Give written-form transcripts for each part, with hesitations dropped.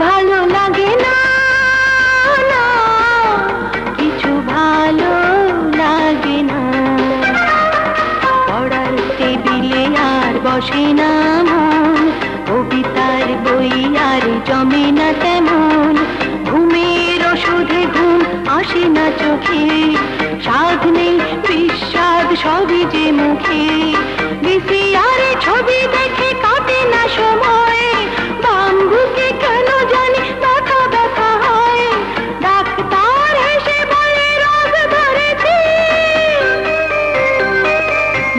ভালো লাগে না, না কিছু ভালো লাগে না, পড়ার টেবিলে আর বসে না মন, কবিতার বই আর জমে না তেমন, ঘুমের ওষুধে ঘুম আসে না চোখে, স্বাদ নেই বিস্বাদ সবই যে মুখে, ভিসিআরে ছবি দেখে কাটে না সময়, বাম বুকে কেন জানি ব্যথা ব্যথা হয়, ডাক্তার হেসে বলে রোগ ধরেছে,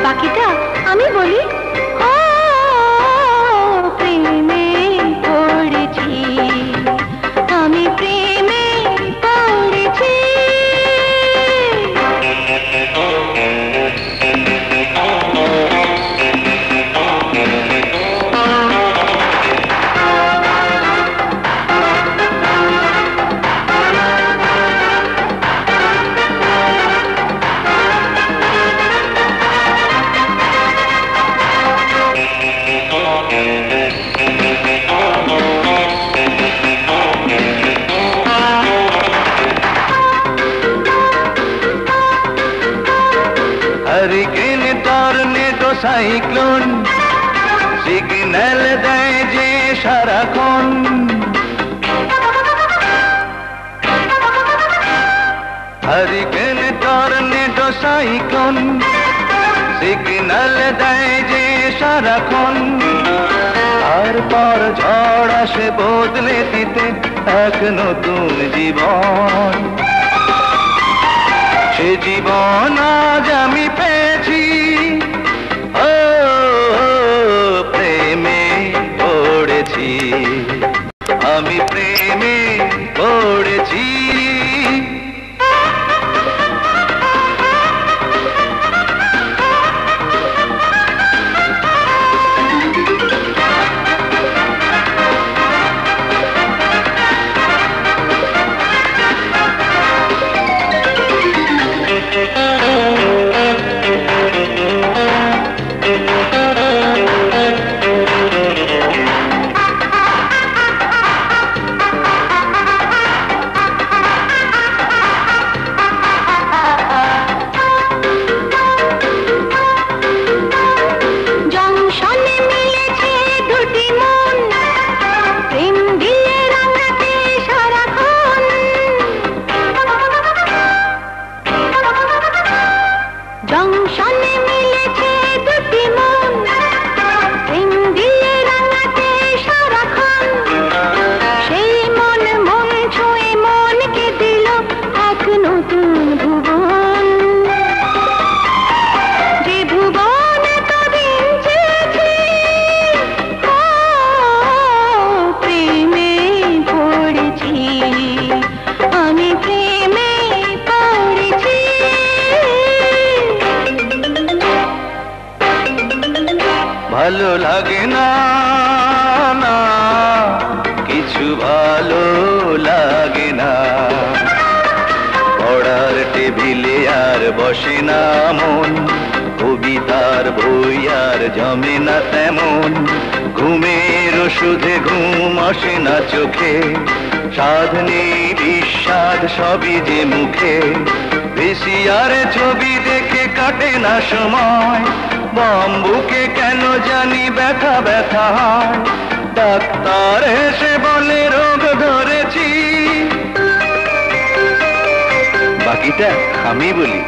বাকিটা আমি বলি ও প্রেমে পড়েছি, আমি প্রেমে পড়েছি। হারিকেন টর্নেডো সাইক্লোন সিগন্যাল দেয় যে সারাক্ষণ, হারিকেন টর্নেডো সাইক্লোন সিগন্যাল দেয় যে সারাক্ষণ, তারপর ঝড় আসে বদলে দিতে এক নতুন জীবন, সে জীবন আজ আমি পেয়েছি, ও প্রেমে পড়েছি, আমি প্রেমে পড়েছি। জংশনে মিলেছে দুটি মন, প্রেম দিয়ে রাঙাতে সারাক্ষণ, সেই মন মন ছুঁয়ে মনকে দিল এক নতুন ভুবন, যে ভুবন এতদিন চেয়েছি, ও প্রেমে পড়েছি, আমি প্রেমে পড়েছি। ভালো লাগে না, না কিছু ভালো লাগে না, পড়ার টেবিলে আর বসে না মন, কবিতার বই আর জমে না তেমন, ঘুমের ওষুধে ঘুম আসে না চোখে, স্বাদ নেই বিস্বাদ সবই যে মুখে, ভিসিআরে ছবি দেখে কাটে না সময়, বাম বুকে কেন জানি ব্যথা ব্যথা হয়, ডাক্তার হেসে বলে রোগ ধরেছি, বাকিটা আমি বলি।